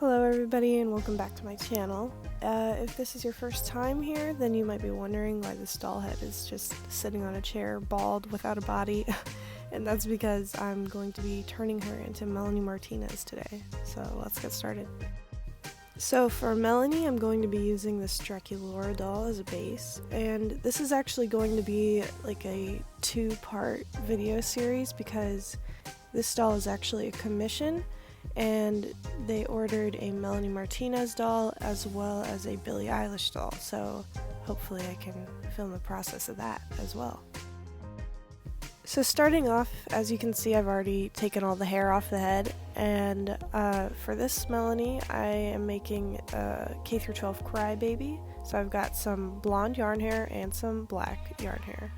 Hello everybody and welcome back to my channel. If this is your first time here, then you might be wondering why this doll head is just sitting on a chair, bald, without a body, and that's because I'm going to be turning her into Melanie Martinez today, so let's get started. So for Melanie, I'm going to be using this Draculaura doll as a base, and this is actually going to be like a two-part video series because this doll is actually a commission, and they ordered a Melanie Martinez doll as well as a Billie Eilish doll, so hopefully I can film the process of that as well. So starting off, as you can see, I've already taken all the hair off the head, and for this Melanie I am making a K-12 Crybaby, so I've got some blonde yarn hair and some black yarn hair.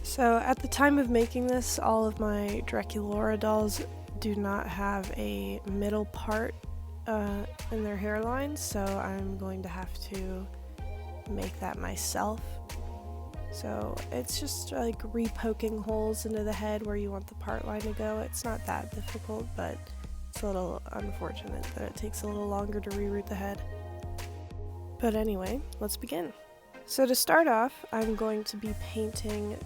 So at the time of making this, all of my Draculaura dolls do not have a middle part in their hairline, so I'm going to have to make that myself. So it's just like re-poking holes into the head where you want the part line to go. It's not that difficult, but it's a little unfortunate that it takes a little longer to reroute the head. But anyway, let's begin. So to start off, I'm going to be painting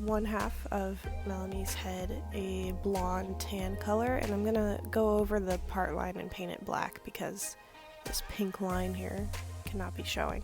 one half of Melanie's head a blonde tan color, and I'm gonna go over the part line and paint it black because this pink line here cannot be showing.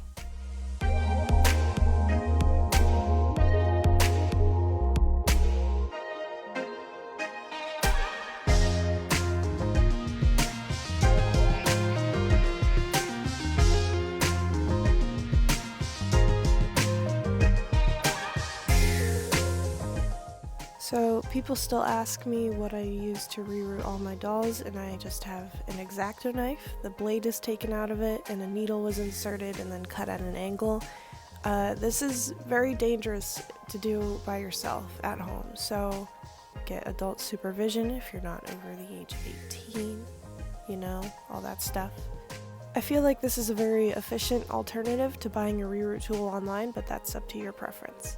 So people still ask me what I use to reroute all my dolls, and I just have an X-Acto knife. The blade is taken out of it and a needle was inserted and then cut at an angle. This is very dangerous to do by yourself at home, so get adult supervision if you're not over the age of 18, you know, all that stuff. I feel like this is a very efficient alternative to buying a reroute tool online, but that's up to your preference.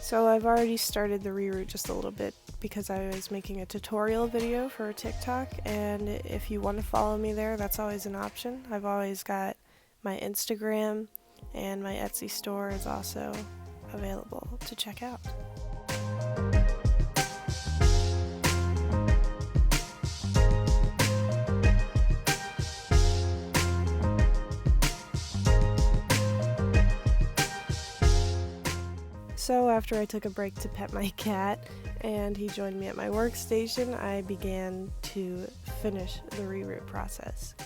So I've already started the reroute just a little bit because I was making a tutorial video for TikTok, and if you want to follow me there, that's always an option. I've always got my Instagram, and my Etsy store is also available to check out. So after I took a break to pet my cat and he joined me at my workstation, I began to finish the reroute process.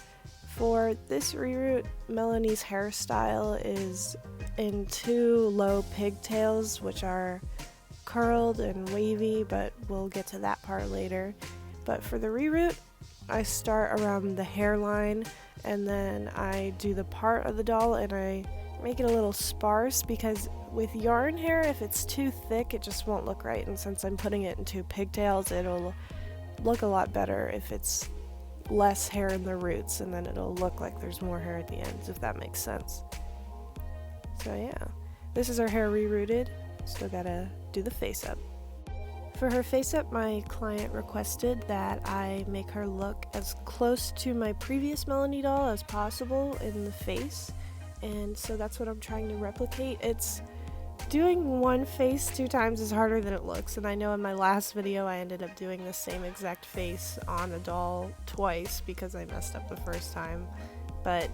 For this reroute, Melanie's hairstyle is in two low pigtails, which are curled and wavy, but we'll get to that part later. But for the reroute, I start around the hairline, and then I do the part of the doll and I make it a little sparse, because with yarn hair, if it's too thick, it just won't look right, and since I'm putting it into pigtails, it'll look a lot better if it's less hair in the roots, and then it'll look like there's more hair at the ends, if that makes sense. So yeah, this is our hair rerouted. Still gotta do the face up. For her face up, my client requested that I make her look as close to my previous Melanie doll as possible in the face, and so that's what I'm trying to replicate. Doing one face 2 times is harder than it looks, and I know in my last video I ended up doing the same exact face on a doll twice because I messed up the first time. But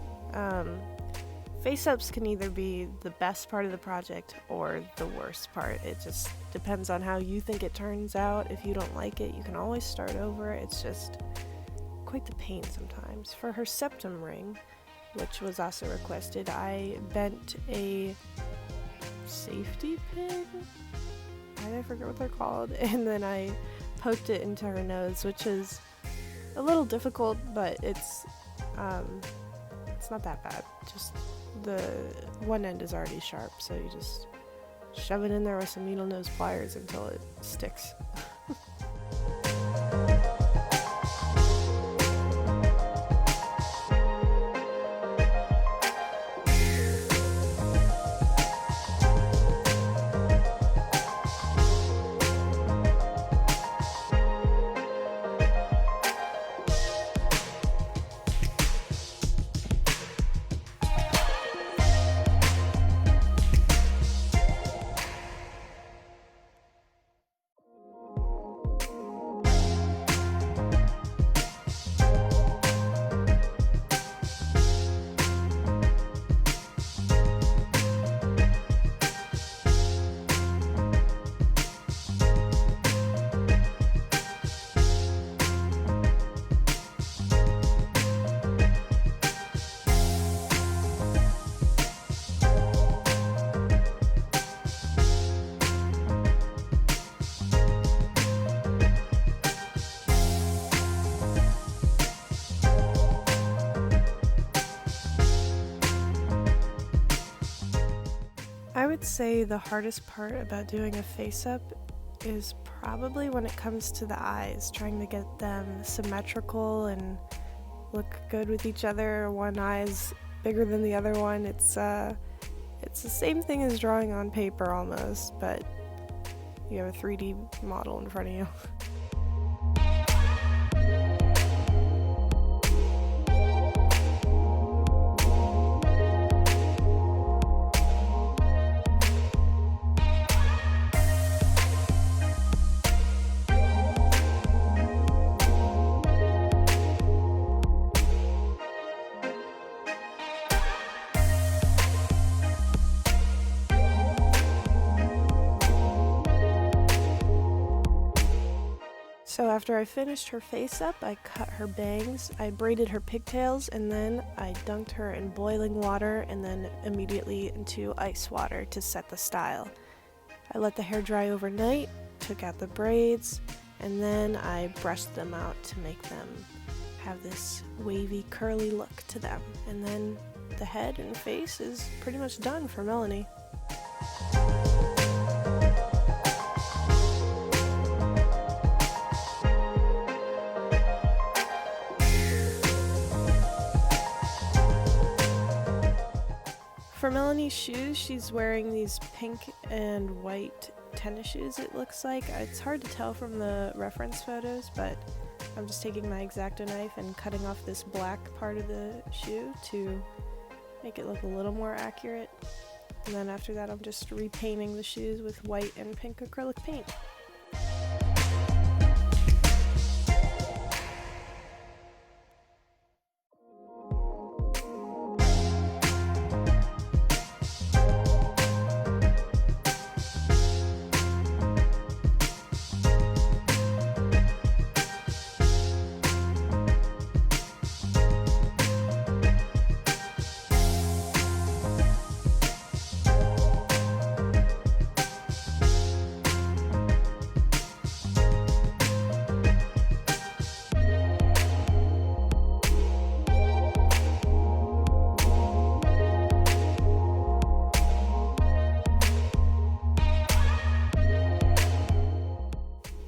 face-ups can either be the best part of the project or the worst part. It just depends on how you think it turns out. If you don't like it, you can always start over. It's just quite the pain sometimes. For her septum ring, which was also requested, I bent a safety pin? I forget what they're called, and then I poked it into her nose, which is a little difficult, but it's not that bad. Just the one end is already sharp, so you just shove it in there with some needle nose pliers until it sticks. would say the hardest part about doing a face-up is probably when it comes to the eyes, trying to get them symmetrical and look good with each other. One eye's bigger than the other one. It's the same thing as drawing on paper almost, but you have a 3D model in front of you. So after I finished her face up, I cut her bangs, I braided her pigtails, and then I dunked her in boiling water and then immediately into ice water to set the style. I let the hair dry overnight, took out the braids, and then I brushed them out to make them have this wavy, curly look to them. And then the head and face is pretty much done for Melanie. For Melanie's shoes, she's wearing these pink and white tennis shoes, it looks like. It's hard to tell from the reference photos, but I'm just taking my X-Acto knife and cutting off this black part of the shoe to make it look a little more accurate. And then after that, I'm just repainting the shoes with white and pink acrylic paint.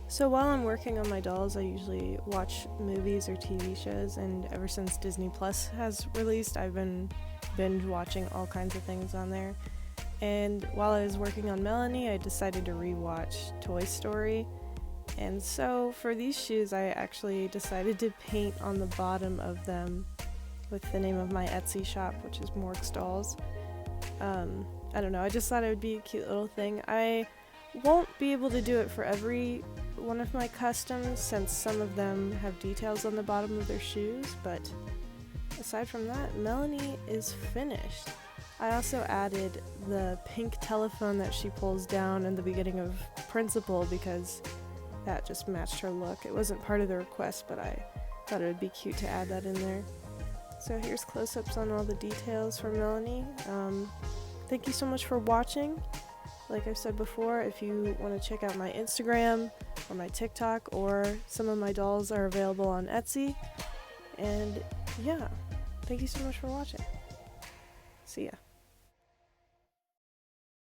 So while I'm working on my dolls, I usually watch movies or TV shows, and ever since Disney Plus has released, I've been binge watching all kinds of things on there. And while I was working on Melanie, I decided to rewatch Toy Story. And so for these shoes, I actually decided to paint on the bottom of them with the name of my Etsy shop, which is MorgsDolls. I don't know, I just thought it would be a cute little thing. I won't be able to do it for every one of my customs since some of them have details on the bottom of their shoes, but aside from that, Melanie is finished. I also added the pink telephone that she pulls down in the beginning of Principal because that just matched her look. It wasn't part of the request, but I thought it would be cute to add that in there. So here's close-ups on all the details for Melanie. Thank you so much for watching. Like I've said before, if you want to check out my Instagram or my TikTok, or some of my dolls are available on Etsy. And yeah, thank you so much for watching. See ya.